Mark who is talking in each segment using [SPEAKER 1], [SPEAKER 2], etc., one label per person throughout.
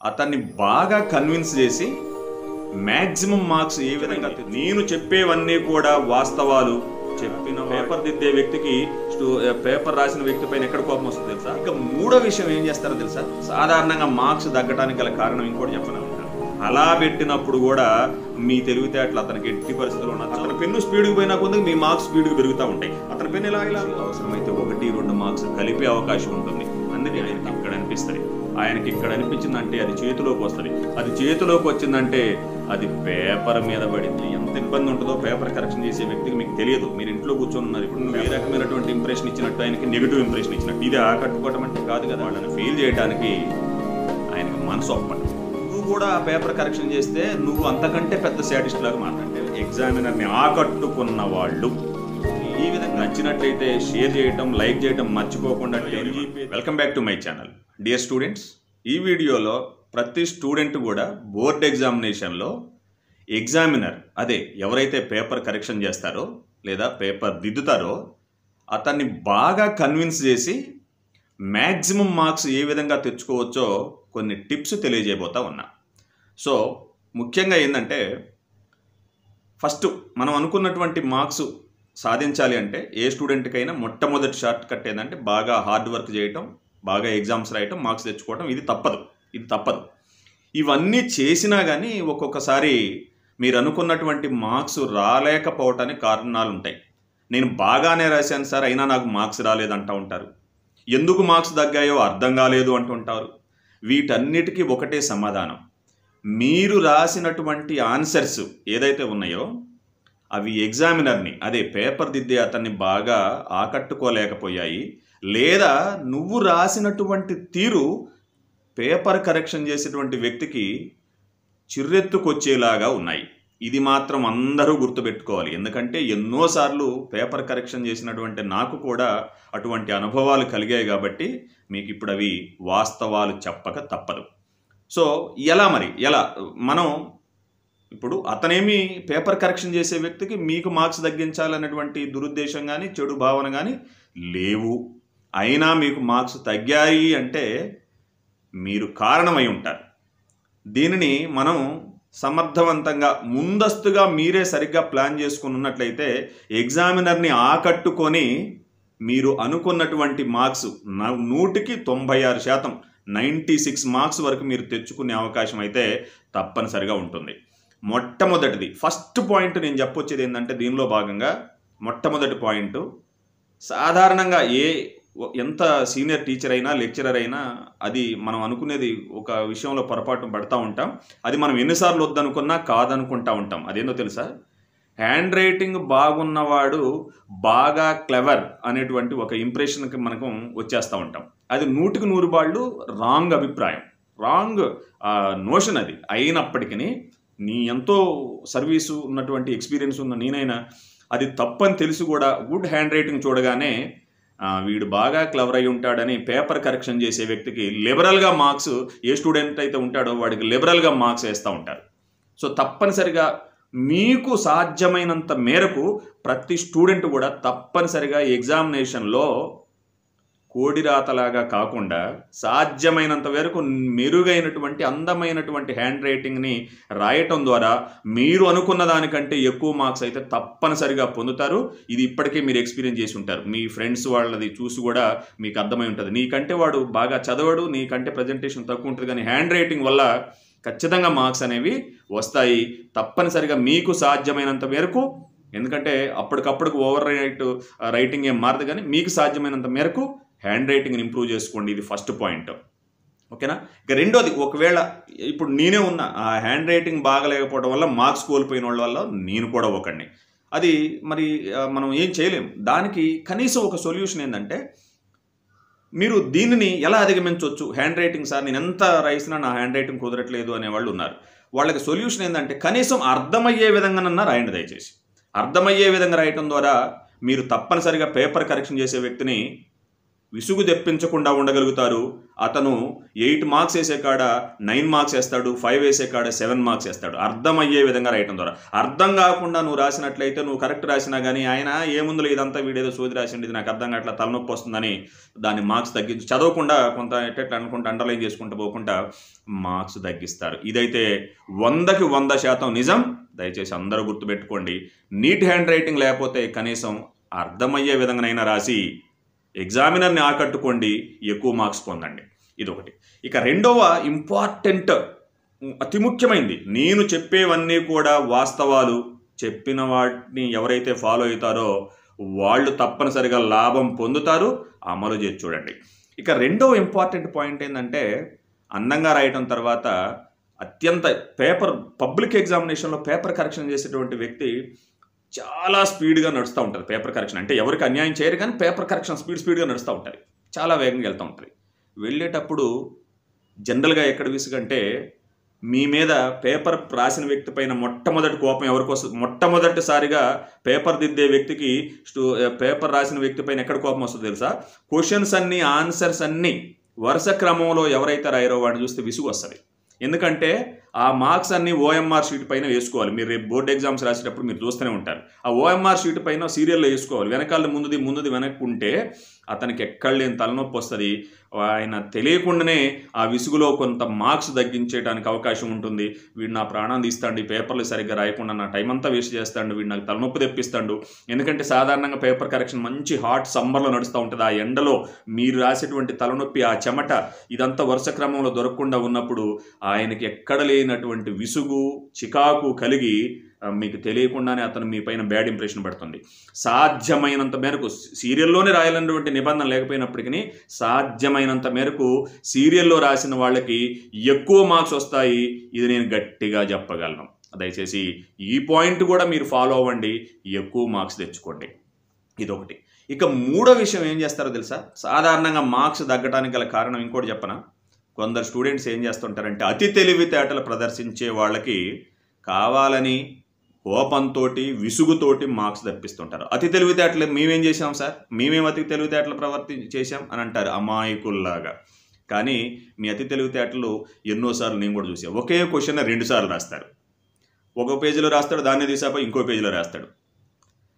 [SPEAKER 1] అతన్ని బాగా కన్విన్స్ చేసి మ్యాక్సిమం మార్క్స్ ఏ విధంగా నేను చెప్పేవన్నీ కూడా వాస్తవాలు చెప్పిన పేపర్ దిద్దే వ్యక్తికి పేపర్ రాసిన వ్యక్తి పైన ఎక్కడ కోపం వస్తుంది తెలుసా? ఇక మూడో విషయం ఏం చేస్తారో తెలుసా? సాధారణంగా మార్క్స్ తగ్గడానికి గల కారణం ఇంకోటి చెప్పను. అలా పెట్టినప్పుడు కూడా మీ తెలివితేటలు అతనికి ఎట్టి పరిస్థితులు ఉన్నా అతని పెన్ను స్పీడ్కి పోయినా కొద్ది మీ మార్క్స్ స్పీడ్కి పెరుగుతూ ఉంటాయి. అతని పెన్ను ఇలా అవసరమైతే 1-2 మార్క్స్ కలిపే అవకాశం ఉంటుంది. అందుకే ఆయనకి ఇక్కడ అనిపిస్తుంది. ఆయనకి ఇక్కడ అనిపించిందంటే అది చేతిలోకి వస్తుంది. అది చేతిలోకి వచ్చిందంటే అది పేపర్ మీద పడింది. ఎంత ఇబ్బంది ఉంటుందో పేపర్ కరెక్షన్ చేసే వ్యక్తికి మీకు తెలియదు. మీరు ఇంట్లో కూర్చొని ఉన్నారు. ఇప్పుడు ఏ రకమైనటువంటి ఇంప్రెషన్ ఇచ్చినట్టు ఆయనకి నెగిటివ్ ఇంప్రెషన్ ఇచ్చినట్టు. ఇది ఆకట్టుకోవడం అంటే కాదు కదా. వాళ్ళని ఫెయిల్ చేయడానికి ఆయనకి మనసు ఒప్పండి. నువ్వు కూడా ఆ పేపర్ కరెక్షన్ చేస్తే నువ్వు అంతకంటే పెద్ద సాటిస్ట్ లాగా మాట్లాడితే ఎగ్జామినర్ని ఆకట్టుకున్న వాళ్ళు ఈ విధంగా నచ్చినట్లయితే షేర్ చేయటం, లైక్ చేయటం మర్చిపోకుండా. Welcome back to my channel. Dear students, ఈ వీడియోలో ప్రతి స్టూడెంట్ కూడా బోర్డ్ ఎగ్జామినేషన్లో ఎగ్జామినర్ అదే ఎవరైతే పేపర్ కరెక్షన్ చేస్తారో లేదా పేపర్ దిద్దుతారో అతన్ని బాగా కన్విన్స్ చేసి మ్యాక్సిమం మార్క్స్ ఏ విధంగా తెచ్చుకోవచ్చో కొన్ని టిప్స్ తెలియజేయబోతా ఉన్నా. సో ముఖ్యంగా ఏంటంటే ఫస్ట్ మనం అనుకున్నటువంటి మార్క్స్ సాధించాలి అంటే ఏ స్టూడెంట్కైనా మొట్టమొదటి షార్ట్ కట్ ఏంటంటే బాగా హార్డ్ వర్క్ చేయటం, బాగా ఎగ్జామ్స్ రాయటం, మార్క్స్ తెచ్చుకోవటం. ఇది తప్పదు. ఇవన్నీ చేసినా కానీ ఒక్కొక్కసారి మీరు అనుకున్నటువంటి మార్క్స్ రాలేకపోవటానికి కారణాలు ఉంటాయి. నేను బాగానే రాశాను సార్, అయినా నాకు మార్క్స్ రాలేదంటూ ఉంటారు. ఎందుకు మార్క్స్ తగ్గాయో అర్థం కాలేదు అంటుంటారు. వీటన్నిటికీ ఒకటే సమాధానం. మీరు రాసినటువంటి ఆన్సర్స్ ఏదైతే ఉన్నాయో అవి ఎగ్జామినర్ని అదే పేపర్ దిద్దే అతన్ని బాగా ఆకట్టుకోలేకపోయాయి, లేదా నువ్వు రాసినటువంటి తీరు పేపర్ కరెక్షన్ చేసేటువంటి వ్యక్తికి చిర్రెత్తుకొచ్చేలాగా ఉన్నాయి. ఇది మాత్రం అందరూ గుర్తుపెట్టుకోవాలి. ఎందుకంటే ఎన్నోసార్లు పేపర్ కరెక్షన్ చేసినటువంటి నాకు కూడా అటువంటి అనుభవాలు కలిగాయి కాబట్టి మీకు ఇప్పుడు అవి వాస్తవాలు చెప్పక తప్పదు. సో ఎలా మనం ఇప్పుడు అతనేమి పేపర్ కరెక్షన్ చేసే వ్యక్తికి మీకు మార్క్స్ తగ్గించాలనేటువంటి దురుద్దేశం కానీ చెడు భావన కానీ లేవు. అయినా మీకు మార్క్స్ తగ్గాయి అంటే మీరు కారణమై ఉంటారు. దీనిని మనం సమర్థవంతంగా ముందస్తుగా మీరే సరిగ్గా ప్లాన్ చేసుకుని ఉన్నట్లయితే ఎగ్జామినర్ని ఆకట్టుకొని మీరు అనుకున్నటువంటి మార్క్స్ 100కి 96%, 96 మార్క్స్ వరకు మీరు తెచ్చుకునే అవకాశం అయితే తప్పనిసరిగా ఉంటుంది. మొట్టమొదటిది ఫస్ట్ పాయింట్ నేను చెప్పొచ్చేది ఏంటంటే దీనిలో భాగంగా మొట్టమొదటి పాయింట్, సాధారణంగా ఎంత సీనియర్ టీచర్ అయినా లెక్చరర్ అయినా అది మనం అనుకునేది ఒక విషయంలో పొరపాటు పడుతూ ఉంటాం. అది మనం ఎన్నిసార్లు వద్దనుకున్నా కాదనుకుంటా ఉంటాం. అదేందో తెలుసా? హ్యాండ్ రైటింగ్ బాగున్నవాడు బాగా క్లెవర్ అనేటువంటి ఒక ఇంప్రెషన్కి మనకు వచ్చేస్తూ ఉంటాం. అది 100కి 100 రాంగ్ అభిప్రాయం, రాంగ్ నోషన్. అది అయినప్పటికీ నీ ఎంతో సర్వీసు ఉన్నటువంటి ఎక్స్పీరియన్స్ ఉన్న నేనైనా అది తప్పని తెలిసి కూడా గుడ్ హ్యాండ్ రైటింగ్ చూడగానే వీడు బాగా క్లవర్ అయి ఉంటాడని పేపర్ కరెక్షన్ చేసే వ్యక్తికి లిబరల్గా మార్క్స్, ఏ స్టూడెంట్ అయితే ఉంటాడో వాడికి లిబరల్గా మార్క్స్ వేస్తూ ఉంటారు. సో తప్పనిసరిగా మీకు సాధ్యమైనంత మేరకు ప్రతి స్టూడెంట్ కూడా తప్పనిసరిగా ఎగ్జామినేషన్లో కోడిరాతలాగా కాకుండా సాధ్యమైనంత వరకు మెరుగైనటువంటి అందమైనటువంటి హ్యాండ్ రైటింగ్ని రాయటం ద్వారా మీరు అనుకున్న దానికంటే ఎక్కువ మార్క్స్ అయితే తప్పనిసరిగా పొందుతారు. ఇది ఇప్పటికే మీరు ఎక్స్పీరియన్స్ చేసి ఉంటారు. మీ ఫ్రెండ్స్ వాళ్ళది చూసి కూడా మీకు అర్థమై ఉంటుంది. నీకంటే వాడు బాగా చదవడు, నీకంటే ప్రజెంటేషన్ తక్కువ ఉంటుంది, కానీ హ్యాండ్ రైటింగ్ వల్ల ఖచ్చితంగా మార్క్స్ అనేవి వస్తాయి. తప్పనిసరిగా మీకు సాధ్యమైనంత మేరకు, ఎందుకంటే అప్పటికప్పటికి ఓవర్ రైటింగ్ ఏం మారదు, కానీ మీకు సాధ్యమైనంత మేరకు హ్యాండ్ రైటింగ్ని ఇంప్రూవ్ చేసుకోండి. ఇది ఫస్ట్ పాయింట్. ఓకేనా? ఇక రెండోది, ఒకవేళ ఇప్పుడు నేనే ఉన్నా ఆ హ్యాండ్ రైటింగ్ బాగలేకపోవడం వల్ల మార్క్స్ కోల్పోయిన వాళ్ళ వల్ల నేను కూడా ఒకడిని. అది మరి మనం ఏం చేయలేము. దానికి కనీసం ఒక సొల్యూషన్ ఏంటంటే మీరు దీనిని ఎలా అధిగమించవచ్చు. హ్యాండ్ రైటింగ్ సార్ నేను ఎంత రాసినా నా హ్యాండ్ రైటింగ్ కుదరట్లేదు అనేవాళ్ళు ఉన్నారు. వాళ్ళకి సొల్యూషన్ ఏంటంటే కనీసం అర్థమయ్యే విధంగానన్నా రాయండి. దయచేసి అర్థమయ్యే విధంగా రాయటం ద్వారా మీరు తప్పనిసరిగా పేపర్ కరెక్షన్ చేసే వ్యక్తిని విసుగు తెప్పించకుండా ఉండగలుగుతారు. అతను 8 మార్క్స్ వేసే కాడ 9 మార్క్స్ వేస్తాడు, 5 వేసే కాడ 7 మార్క్స్ వేస్తాడు. అర్థమయ్యే విధంగా రాయటం ద్వారా. అర్థం కాకుండా నువ్వు రాసినట్లయితే నువ్వు కరెక్ట్ రాసినా కానీ ఆయన ఏముందులో ఇదంతా వీడేదో సోది రాసిండి, ఇది నాకు అర్థం కావట్లా, తలనొప్పి వస్తుందని దాన్ని మార్క్స్ తగ్గించి చదవకుండా కొంత ఎట్లా అనుకుంటా అండర్లైన్ చేసుకుంటూ పోకుండా మార్క్స్ తగ్గిస్తారు. ఇదైతే 100కి 100% నిజం. దయచేసి అందరూ గుర్తుపెట్టుకోండి. నీట్ హ్యాండ్ రైటింగ్ లేకపోతే కనీసం అర్థమయ్యే విధంగానైనా రాసి ఎగ్జామినర్ని ఆకట్టుకోండి, ఎక్కువ మార్క్స్ పొందండి. ఇదొకటి. ఇక రెండవ ఇంపార్టెంట్, అతి ముఖ్యమైనది, నేను చెప్పేవన్నీ కూడా వాస్తవాలు. చెప్పిన వాటిని ఎవరైతే ఫాలో అవుతారో వాళ్ళు తప్పనిసరిగా లాభం పొందుతారు. అమలు చేసి చూడండి. ఇక రెండవ ఇంపార్టెంట్ పాయింట్ ఏంటంటే, అందంగా రాయటం తర్వాత అత్యంత పబ్లిక్ ఎగ్జామినేషన్లో పేపర్ కరెక్షన్ చేసేటువంటి వ్యక్తి చాలా స్పీడ్గా నడుస్తూ ఉంటుంది. పేపర్ కరెక్షన్ అంటే ఎవరికి అన్యాయం చేయరు, కానీ పేపర్ కరెక్షన్ స్పీడ్గా నడుస్తూ ఉంటుంది, చాలా వేగంగా వెళ్తూ ఉంటుంది. వెళ్ళేటప్పుడు జనరల్గా ఎక్కడ విసుగంటే, మీ మీద పేపర్ రాసిన వ్యక్తి పైన మొట్టమొదటి కోపం ఎవరికి వస్తుంది? మొట్టమొదటిసారిగా పేపర్ దిద్దే వ్యక్తికి పేపర్ రాసిన వ్యక్తి పైన ఎక్కడ కోపం వస్తుందో తెలుసా? క్వశ్చన్స్ అన్నీ, ఆన్సర్స్ అన్నీ వరుస క్రమంలో ఎవరైతే రాయరో వాడిని చూస్తే విసుగు వస్తుంది. ఎందుకంటే ఆ మార్క్స్ అన్ని ఓఎంఆర్ షీట్ పైన వేసుకోవాలి. మీరు రేపు బోర్డు ఎగ్జామ్స్ రాసేటప్పుడు మీరు చూస్తూనే ఉంటారు. ఆ ఓఎంఆర్ షీట్ పైన సీరియల్లో వేసుకోవాలి. వెనకాల ముందుది వెనక్కుంటే అతనికి ఎక్కడ లేని తలనొప్పి వస్తుంది. ఆయన తెలియకుండానే ఆ విసుగులో కొంత మార్క్స్ తగ్గించేయడానికి అవకాశం ఉంటుంది. వీడు నా ప్రాణాన్ని తీస్తాడు, ఈ పేపర్లు సరిగ్గా రాయకుండా నా టైం అంతా వేస్ట్ చేస్తాడు, వీడు నాకు తలనొప్పి తెప్పిస్తాడు. ఎందుకంటే సాధారణంగా పేపర్ కరెక్షన్ మంచి హాట్ సమ్మర్లో నడుస్తూ ఉంటుంది. ఆ ఎండలో మీరు రాసేటువంటి తలనొప్పి, ఆ చెమట, ఇదంతా వరుస క్రమంలో దొరకకుండా ఉన్నప్పుడు ఆయనకి ఎక్కడ లేనటువంటి విసుగు, చికాకు కలిగి మీకు తెలియకుండానే అతను మీ పైన బ్యాడ్ ఇంప్రెషన్ పడుతుంది. సాధ్యమైనంత మేరకు సీరియల్లోనే రాయాలన్నటువంటి నిబంధన లేకపోయినప్పటికీ సాధ్యమైనంత మేరకు సీరియల్లో రాసిన వాళ్ళకి ఎక్కువ మార్క్స్ వస్తాయి. ఇది నేను గట్టిగా చెప్పగలను. దయచేసి ఈ పాయింట్ కూడా మీరు ఫాలో అవ్వండి, ఎక్కువ మార్క్స్ తెచ్చుకోండి. ఇదొకటి. ఇక మూడో విషయం ఏం చేస్తారో తెలుసా? సాధారణంగా మార్క్స్ తగ్గడానికి గల కారణం ఇంకోటి చెప్పనా? కొందరు స్టూడెంట్స్ ఏం చేస్తుంటారంటే, అతి తెలివితేటలు ప్రదర్శించే వాళ్ళకి కావాలని కోపంతో, విసుగుతోటి మార్క్స్ తెప్పిస్తుంటారు. అతి తెలివితేటలు మేమేం చేసాం సార్, మేమేం అతి తెలివితేటలు చేసాం అని అంటారు అమాయకుల్లాగా. కానీ మీ అతి తెలివితేటలు ఎన్నోసార్లు నేను కూడా చూసాను. ఒకే క్వశ్చన్ 2 సార్లు రాస్తారు. ఒక పేజీలో రాస్తాడు, దాన్ని తీసాపోయి ఇంకో పేజీలో రాస్తాడు.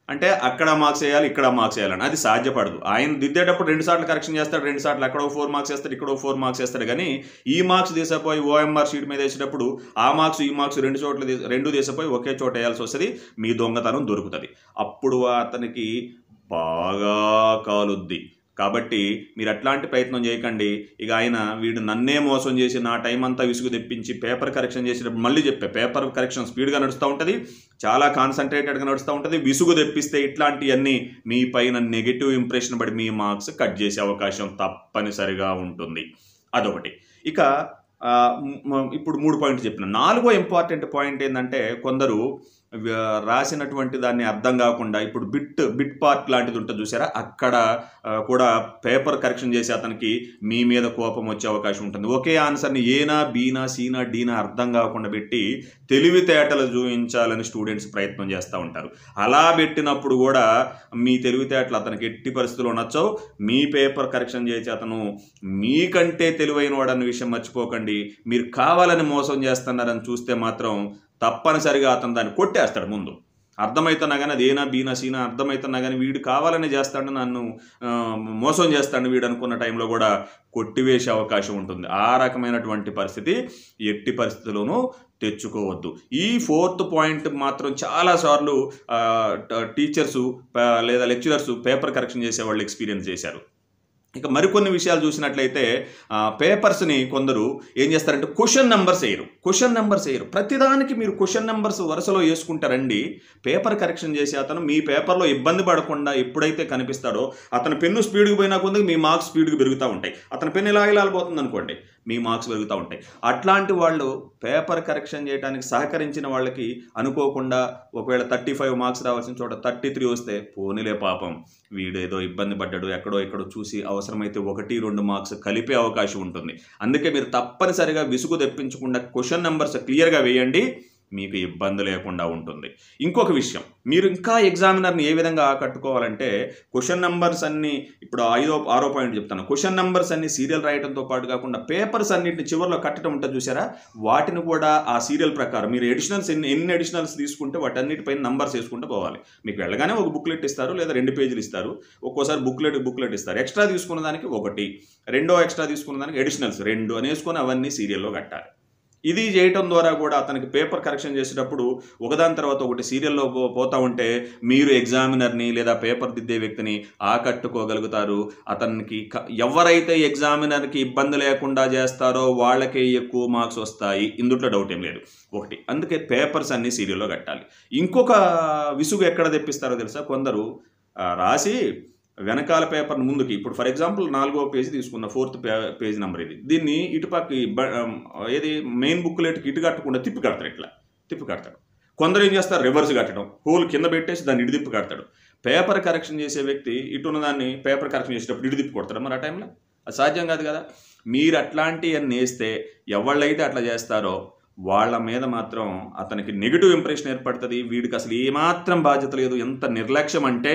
[SPEAKER 1] అంటే అక్కడ మార్క్స్ వేయాలి, ఇక్కడ మార్క్స్ వేయాలని అది సాధ్యపడదు. ఆయన దిద్దేటప్పుడు 2 సార్లు కరెక్షన్ చేస్తాడు, 2 సార్లు అక్కడ 4 మార్క్స్ వేస్తాడు, ఇక్కడ 4 మార్క్స్ వేస్తాడు. కానీ ఈ మార్క్స్ తీసిపోయి ఓఎంఆర్ షీట్ మీద వేసేటప్పుడు ఆ మార్క్స్ ఈ మార్క్స్ 2 చోట్ల 2 తీసిపోయి ఒకే చోట వేయాల్సి వస్తుంది. మీ దొంగతనం దొరుకుతుంది. అప్పుడు అతనికి బాగా కాలుద్ది. కాబట్టి మీరు అట్లాంటి ప్రయత్నం చేయకండి. ఇక ఆయన వీడు నన్నే మోసం చేసి నా టైం అంతా విసుగు తెప్పించి పేపర్ కరెక్షన్ చేసేటప్పుడు మళ్ళీ పేపర్ కరెక్షన్ స్పీడ్గా నడుస్తూ ఉంటుంది, చాలా కాన్సన్ట్రేటెడ్గా నడుస్తూ ఉంటుంది. విసుగు తెప్పిస్తే ఇట్లాంటివన్నీ మీ పైన నెగిటివ్ ఇంప్రెషన్ పడి మీ మార్క్స్ కట్ చేసే అవకాశం తప్పనిసరిగా ఉంటుంది. అదొకటి. ఇక ఇప్పుడు 3 పాయింట్లు చెప్పిన. 4వ ఇంపార్టెంట్ పాయింట్ ఏంటంటే, కొందరు రాసినటువంటి దాన్ని అర్థం కాకుండా ఇప్పుడు బిట్ పార్ట్ లాంటిది ఉంటుంది చూసారా, అక్కడ కూడా పేపర్ కరెక్షన్ చేసి అతనికి మీ మీద కోపం వచ్చే అవకాశం ఉంటుంది. ఒకే ఆన్సర్ని ఏనా, బీనా, సీనా, డీనా అర్థం కాకుండా పెట్టి తెలివితేటలు చూపించాలని స్టూడెంట్స్ ప్రయత్నం చేస్తూ ఉంటారు. అలా పెట్టినప్పుడు కూడా మీ తెలివితేటలు అతనికి ఎట్టి పరిస్థితుల్లో నచ్చవు. మీ పేపర్ కరెక్షన్ చేసి అతను మీకంటే తెలివైన వాడన్న విషయం మర్చిపోకండి. మీరు కావాలని మోసం చేస్తున్నారని చూస్తే మాత్రం తప్పనిసరిగా అతను దాన్ని కొట్టేస్తాడు. ముందు అర్థమవుతున్నా కానీ అది ఏనా, బీనా, సీనా అర్థమవుతున్నా కానీ వీడు కావాలని చేస్తాడు, నన్ను మోసం చేస్తాడు వీడు అనుకున్న టైంలో కూడా కొట్టివేసే అవకాశం ఉంటుంది. ఆ రకమైనటువంటి పరిస్థితి ఎట్టి పరిస్థితుల్లోనూ తెచ్చుకోవద్దు. ఈ 4th పాయింట్ మాత్రం చాలాసార్లు టీచర్సు లేదా లెక్చరర్సు పేపర్ కరెక్షన్ చేసేవాళ్ళు ఎక్స్పీరియన్స్ చేశారు. ఇక మరికొన్ని విషయాలు చూసినట్లయితే పేపర్స్ని కొందరు ఏం చేస్తారంటే క్వశ్చన్ నెంబర్స్ వేయరు. ప్రతిదానికి మీరు క్వశ్చన్ నెంబర్స్ వరుసలో వేసుకుంటారండి. పేపర్ కరెక్షన్ చేసి అతను మీ పేపర్లో ఇబ్బంది పడకుండా ఎప్పుడైతే కనిపిస్తాడో అతని పెన్ను స్పీడ్కి పోయినా కొంత మీ మార్క్స్ స్పీడ్కి పెరుగుతూ ఉంటాయి. అతని పెన్ను ఇలా పోతుంది అనుకోండి, మీ మార్క్స్ పెరుగుతూ ఉంటాయి. అట్లాంటి వాళ్ళు పేపర్ కరెక్షన్ చేయడానికి సహకరించిన వాళ్ళకి అనుకోకుండా ఒకవేళ 35 మార్క్స్ రావాల్సిన చోట 33 వస్తే పోనీలే పాపం వీడేదో ఇబ్బంది పడ్డాడు, ఎక్కడో చూసి అవసరమైతే 1-2 మార్క్స్ కలిపే అవకాశం ఉంటుంది. అందుకే మీరు తప్పనిసరిగా విసుగు తెప్పించకుండా క్వశ్చన్ నెంబర్స్ క్లియర్గా వేయండి. మీకు ఇబ్బంది లేకుండా ఉంటుంది. ఇంకొక విషయం, మీరు ఇంకా ఎగ్జామినర్ని ఏ విధంగా ఆకట్టుకోవాలంటే క్వశ్చన్ నెంబర్స్ అన్ని, ఇప్పుడు 6వ పాయింట్ చెప్తాను, క్వశ్చన్ నెంబర్స్ అన్ని సీరియల్ రాయడంతో పాటు కాకుండా పేపర్స్ అన్నింటిని చివరిలో కట్టడం ఉంటుంది చూసారా, వాటిని కూడా ఆ సీరియల్ ప్రకారం మీరు ఎడిషనల్స్ ఎన్ని ఎడిషనల్స్ తీసుకుంటే వాటన్నిటిపైన నంబర్స్ వేసుకుంటూ పోవాలి. మీకు వెళ్ళగానే ఒక బుక్లెట్ ఇస్తారు లేదా 2 పేజీలు ఇస్తారు, ఒక్కోసారి బుక్లెట్ ఇస్తారు. ఎక్స్ట్రా తీసుకున్న దానికి 1, రెండో ఎక్స్ట్రా తీసుకున్న దానికి ఎడిషనల్స్ 2 అని వేసుకొని అవన్నీ సీరియల్లో కట్టాలి. ఇది చేయటం ద్వారా కూడా అతనికి పేపర్ కరెక్షన్ చేసేటప్పుడు ఒకదాని తర్వాత ఒకటి సీరియల్లో పోతూ ఉంటే మీరు ఎగ్జామినర్ని లేదా పేపర్ దిద్దే వ్యక్తిని ఆకట్టుకోగలుగుతారు. అతనికి ఎవరైతే ఎగ్జామినర్కి ఇబ్బంది లేకుండా చేస్తారో వాళ్ళకే ఎక్కువ మార్క్స్ వస్తాయి, ఇందులో డౌట్ ఏం లేదు. ఒకటి, అందుకే పేపర్స్ అన్నీ సీరియల్లో కట్టాలి. ఇంకొక విసుగు ఎక్కడ తెప్పిస్తారో తెలుసా, కొందరు రాసి వెనకాల పేపర్ని ముందుకి, ఇప్పుడు ఫర్ ఎగ్జాంపుల్ 4వ పేజీ తీసుకున్న 4th పేజీ నెంబర్ ఇది, దీన్ని ఇటుపక్కకి ఏది మెయిన్ బుక్లెట్కి ఇటు కట్టకుండా తిప్పి కడతాడు, ఇట్లా తిప్పి కడతాడు. కొందరు ఏం చేస్తారు, రివర్స్ కట్టడం, హోల్ కింద పెట్టేసి దాన్ని ఇటు తిప్పి కడతాడు. పేపర్ కరెక్షన్ చేసే వ్యక్తి ఇటున్న దాన్ని పేపర్ కరెక్షన్ చేసేటప్పుడు ఇటు తిప్పి కొడతాడు, మరి ఆ టైంలో అది సాధ్యం కాదు కదా. మీరు అట్లాంటివన్నీ వేస్తే ఎవళ్ళైతే అట్లా చేస్తారో వాళ్ళ మీద మాత్రం అతనికి నెగిటివ్ ఇంప్రెషన్ ఏర్పడుతుంది. వీడికి అసలు ఏమాత్రం బాధ్యత లేదు, ఎంత నిర్లక్ష్యం అంటే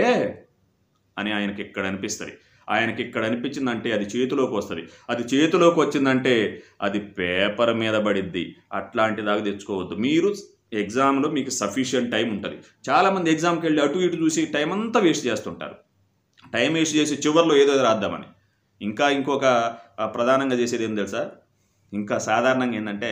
[SPEAKER 1] అని ఆయనకి ఇక్కడ అనిపిస్తుంది. ఆయనకి ఇక్కడ అనిపించిందంటే అది చేతిలోకి వస్తుంది, అది చేతిలోకి వచ్చిందంటే అది పేపర్ మీద పడిద్ది. అట్లాంటి దాకా తెచ్చుకోవద్దు. మీరు ఎగ్జామ్లో మీకు సఫిషియంట్ టైం ఉంటుంది. చాలామంది ఎగ్జామ్కి వెళ్ళి అటు ఇటు చూసి టైం అంతా వేస్ట్ చేస్తుంటారు. టైం వేస్ట్ చేసి చివరిలో ఏదో రాద్దామని. ఇంకొక ప్రధానంగా చేసేది ఏం తెలుసా, ఇంకా సాధారణంగా ఏంటంటే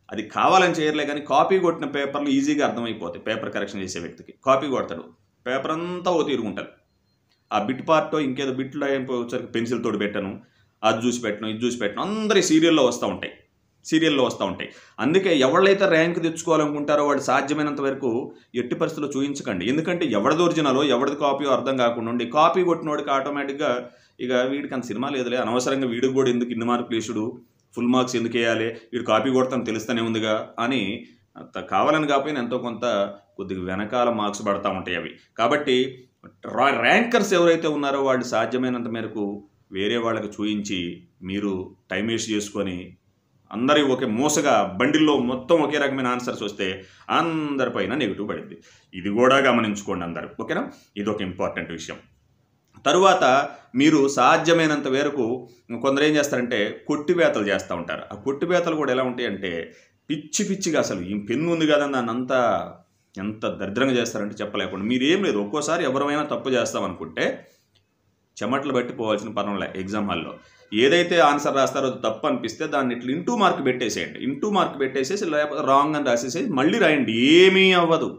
[SPEAKER 1] అది కావాలని చేయర్లే కానీ కాపీ కొట్టిన పేపర్లు ఈజీగా అర్థమైపోతాయి. పేపర్ కరెక్షన్ చేసే వ్యక్తికి కాపీ కొడతాడు, పేపర్ అంతా ఓ తీరుగుంటుంది. ఆ బిట్ పార్ట్ ఇంకేదో బిట్లో వచ్చరికి పెన్సిల్ తోటి పెట్టను, అది చూసి పెట్టను, ఇది చూసి పెట్టను, అందరి సీరియల్లో వస్తూ ఉంటాయి. అందుకే ఎవళ్ళైతే ర్యాంక్ తెచ్చుకోవాలనుకుంటారో వాడు సాధ్యమైనంత వరకు ఎట్టి పరిస్థితుల్లో చూపించకండి. ఎందుకంటే ఎవరిది ఒరిజినలో ఎవరిది కాపీయో అర్థం కాకుండా ఉండి కాపీ కొట్టినోడికి ఆటోమేటిక్గా ఇక వీడికి అంత సినిమా లేదులే, అనవసరంగా వీడికి కూడా ఎందుకు ఇన్ని మార్కులు వేసుడు, ఫుల్ మార్క్స్ ఎందుకు వేయాలి, వీడు కాపీ కొడతాను తెలుస్తూనే ఉందిగా అని కావాలని కాకపోయినా ఎంతో కొంత కొద్దిగా వెనకాల మార్క్స్ పడతా ఉంటాయి అవి. కాబట్టి ర్యాంకర్స్ ఎవరైతే ఉన్నారో వాళ్ళు సాధ్యమైనంత మేరకు వేరే వాళ్ళకి చూయించి మీరు టైం వేస్ట్ చేసుకొని అందరి ఒకే మోసగా బండిల్లో మొత్తం ఒకే రకమైన ఆన్సర్స్ వస్తే అందరిపైన నెగిటివ్ పడింది. ఇది కూడా గమనించుకోండి అందరూ, ఓకేనా. ఇది ఒక ఇంపార్టెంట్ విషయం. తరువాత మీరు సాధ్యమైనంత వరకు కొందరు ఏం చేస్తారంటే కొట్టివేతలు చేస్తూ ఉంటారు. ఆ కొట్టివేతలు కూడా ఎలా ఉంటాయి అంటే పిచ్చిగా అసలు ఈ పెన్ను ఉంది కదా దాన్ని అంతా ఎంత దరిద్రంగా చేస్తారంటే చెప్పలేకుండా. మీరేం లేదు, ఒక్కోసారి ఎవరైనా తప్పు చేస్తామనుకుంటే చెమటలు బట్టి పోవాల్సిన పనులే. ఎగ్జామ్ హాల్లో ఏదైతే ఆన్సర్ రాస్తారో అది తప్పు అనిపిస్తే దాన్ని ఇట్లా ఇంటూ మార్క్ పెట్టేసేసి లేకపోతే రాంగ్ అని రాసేసి మళ్ళీ రాయండి. ఏమీ అవ్వదు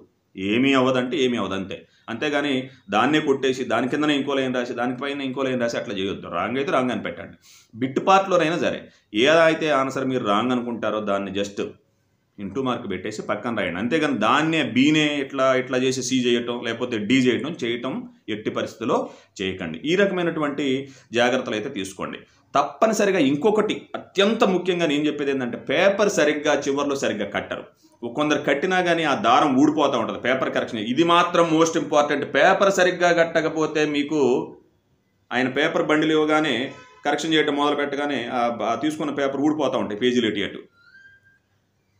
[SPEAKER 1] అంటే ఏమీ అవ్వదు అంతే. అంతేగాని దాన్నే కొట్టేసి దాని కిందనే ఇంకో లైన్ రాసి దానిపైన ఇంకో లైన్ రాసి అట్లా చేయొద్దు. రాంగ్ అయితే రాంగ్ అని పెట్టండి. బిట్ పార్ట్లోనైనా సరే ఏదైతే ఆన్సర్ మీరు రాంగ్ అనుకుంటారో దాన్ని జస్ట్ ఇంటూ మార్క్ పెట్టేసి పక్కన రాయండి. అంతేగాని దాన్నే బీనే ఇట్లా చేసి సి చేయటం లేకపోతే డి చేయటం ఎట్టి పరిస్థితిలో చేయకండి. ఈ రకమైనటువంటి జాగ్రత్తలు అయితే తీసుకోండి. తప్పనిసరిగా ఇంకొకటి అత్యంత ముఖ్యంగా నేను చెప్పేది ఏంటంటే పేపర్ సరిగ్గా చివరిలో సరిగ్గా కట్టరు. కొందరు కట్టినా కానీ ఆ దారం ఊడిపోతూ ఉంటుంది పేపర్ కరెక్షన్. ఇది మాత్రం మోస్ట్ ఇంపార్టెంట్. పేపర్ సరిగ్గా కట్టకపోతే మీకు ఆయన పేపర్ బండిలు ఇవ్వగానే కరెక్షన్ చేయడం మొదలు పెట్టగానే తీసుకున్న పేపర్ ఊడిపోతూ ఉంటాయి పేజీలు ఎటు.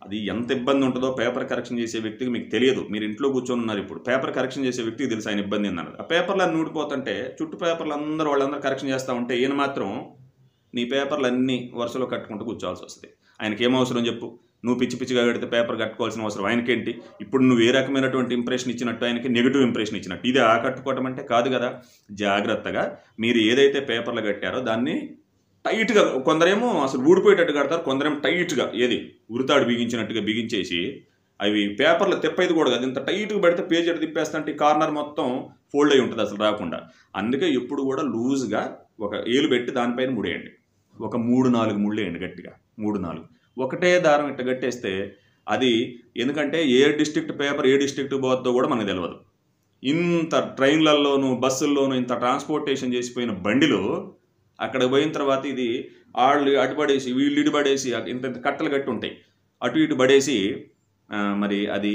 [SPEAKER 1] అది ఎంత ఇబ్బంది ఉంటుందో పేపర్ కరెక్షన్ చేసే వ్యక్తికి మీకు తెలియదు. మీరు ఇంట్లో కూర్చొని ఉన్నారు, ఇప్పుడు పేపర్ కరెక్షన్ చేసే వ్యక్తికి తెలుసు ఆయన ఇబ్బంది ఏందన్నది. ఆ పేపర్లు అన్నీ ఊడిపోతుంటే చుట్టూ పేపర్లు వాళ్ళందరూ కరెక్షన్ చేస్తూ ఉంటే ఈయన మాత్రం నీ పేపర్లు అన్నీ వరుసలో కట్టుకుంటూ కూర్చోవాల్సి వస్తుంది. ఆయనకి ఏం అవసరం చెప్పు, నువ్వు పిచ్చిగా కడితే పేపర్ కట్టుకోవాల్సిన అవసరం ఆయనకేంటి? ఇప్పుడు నువ్వు ఏ రకమైనటువంటి ఇంప్రెషన్ ఇచ్చినట్టు ఆయనకి నెగిటివ్ ఇంప్రెషన్ ఇచ్చినట్టు. ఇది కట్టుకోవటం అంటే కాదు కదా. జాగ్రత్తగా మీరు ఏదైతే పేపర్లు కట్టారో దాన్ని టైట్గా, కొందరేమో అసలు ఊడిపోయేటట్టు కడతారు, కొందరేమో టైట్గా ఏది ఉరితాడు బిగించినట్టుగా బిగించేసి అవి పేపర్లు తిప్పేది కూడా కాదు, ఇంత టైట్గా పెడితే పేజ్ ఎటు తిప్పేస్తుంటే కార్నర్ మొత్తం ఫోల్డ్ అయి ఉంటుంది అసలు రాకుండా. అందుకే ఎప్పుడు కూడా లూజ్గా ఒక ఏలు పెట్టి దానిపైన ముడేయండి. ఒక 3-4 ముళ్ళు వేయండి గట్టిగా, 3-4. ఒకటే దారం ఇట్ట కట్టేస్తే అది, ఎందుకంటే ఏ డిస్ట్రిక్ట్ పేపర్ ఏ డిస్ట్రిక్ట్ పోతుందో కూడా మనకు తెలియదు. ఇంత ట్రైన్లలోనూ బస్సుల్లోనూ ఇంత ట్రాన్స్పోర్టేషన్ చేసిపోయిన బండిలో అక్కడ పోయిన తర్వాత ఇది వాళ్ళు అటు పడేసి వీళ్ళు ఇటు పడేసి ఇంత కట్టలు కట్టి ఉంటాయి, అటు ఇటు పడేసి మరి అది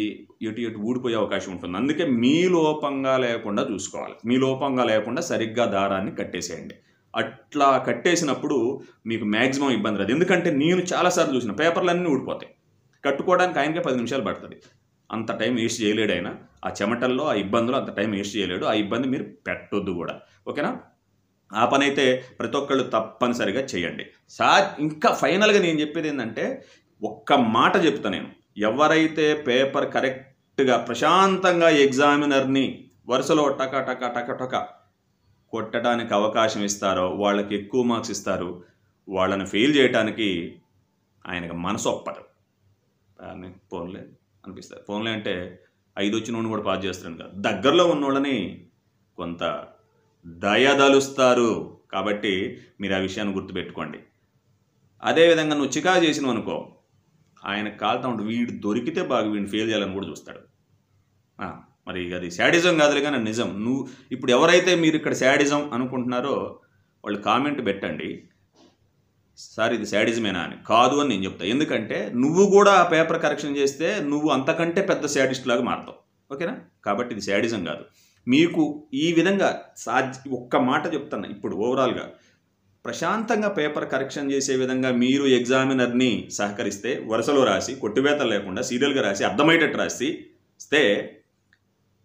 [SPEAKER 1] ఎటు ఊడిపోయే అవకాశం ఉంటుంది. అందుకే మీ లోపంగా లేకుండా చూసుకోవాలి. మీ లోపంగా లేకుండా సరిగ్గా దారాన్ని కట్టేసేయండి. అట్లా కట్టేసినప్పుడు మీకు మ్యాక్సిమం ఇబ్బంది రాదు. ఎందుకంటే నేను చాలాసార్లు చూసిన పేపర్లు అన్నీ ఊడిపోతాయి, కట్టుకోవడానికి ఆయనకే 10 నిమిషాలు పడుతుంది. అంత టైం వేస్ట్ చేయలేడు ఆయన. ఆ చెమటల్లో ఆ ఇబ్బందులు అంత టైం వేస్ట్ చేయలేడు. ఆ ఇబ్బంది మీరు పెట్టొద్దు కూడా. ఓకేనా? ఆ పని అయితే ప్రతి ఒక్కళ్ళు తప్పనిసరిగా చేయండి. ఇంకా ఫైనల్గా నేను చెప్పేది ఏంటంటే, ఒక్క మాట చెప్తా నేను. ఎవరైతే పేపర్ కరెక్ట్గా ప్రశాంతంగా ఎగ్జామినర్ని వరుసలో టక టక టక టక కొట్టడానికి అవకాశం ఇస్తారో వాళ్ళకి ఎక్కువ మార్క్స్ ఇస్తారు. వాళ్ళని ఫెయిల్ చేయడానికి ఆయనకు మనసు ఒప్పదు. ఫోన్లే అనిపిస్తుంది. ఫోన్లే అంటే 5 వచ్చిన కూడా పాస్ చేస్తారని కాదు, దగ్గరలో ఉన్నోళ్ళని కొంత దయదలుస్తారు. కాబట్టి మీరు ఆ విషయాన్ని గుర్తుపెట్టుకోండి. అదేవిధంగా నువ్వు చికా చేసినవు అనుకో, ఆయన కాలుతా ఉంటే వీడు దొరికితే బాగా వీడిని ఫెయిల్ చేయాలని కూడా చూస్తాడు. మరి అది శాడిజం కాదులే కానీ నిజం. నువ్వు ఇప్పుడు ఎవరైతే మీరు ఇక్కడ శాడిజం అనుకుంటున్నారో వాళ్ళు కామెంట్ పెట్టండి, సార్ ఇది శాడిజమేనా అని. కాదు అని నేను చెప్తా. ఎందుకంటే నువ్వు కూడా ఆ పేపర్ కరెక్షన్ చేస్తే నువ్వు అంతకంటే పెద్ద శాడిస్ట్ లాగా మారుతావు. ఓకేనా? కాబట్టి ఇది శాడిజం కాదు. మీకు ఈ విధంగా ఒక్క మాట చెప్తాను. ఇప్పుడు ఓవరాల్గా ప్రశాంతంగా పేపర్ కరెక్షన్ చేసే విధంగా మీరు ఎగ్జామినర్ని సహకరిస్తే, వరుసలో రాసి కొట్టివేతలు లేకుండా సీరియల్గా రాసి అర్థమయ్యేటట్టు రాస్తే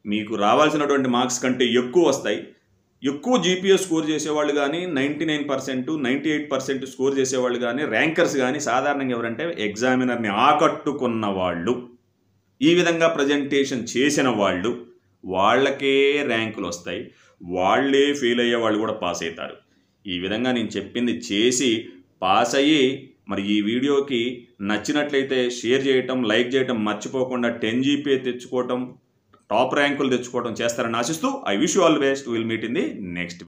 [SPEAKER 1] మీకు రావాల్సినటువంటి మార్క్స్ కంటే ఎక్కువ వస్తాయి. ఎక్కువ జీపీఏ స్కోర్ చేసేవాళ్ళు కానీ, 99%, 98% స్కోర్ చేసేవాళ్ళు కానీ, ర్యాంకర్స్ కానీ సాధారణంగా ఎవరంటే ఎగ్జామినర్ని ఆకట్టుకున్న వాళ్ళు, ఈ విధంగా ప్రజెంటేషన్ చేసిన వాళ్ళు, వాళ్ళకే ర్యాంకులు వస్తాయి. వాళ్ళే ఫెయిల్ అయ్యే వాళ్ళు కూడా పాస్ అవుతారు. ఈ విధంగా నేను చెప్పింది చేసి పాస్ అయ్యి మరి ఈ వీడియోకి నచ్చినట్లయితే షేర్ చేయటం, లైక్ చేయటం మర్చిపోకుండా 10 జీపీఏ తెచ్చుకోవటం, టాప్ ర్యాంకులు తెచ్చుకోవడం చేస్తారని ఆశిస్తూ I wish you all the best. Will meet in the next.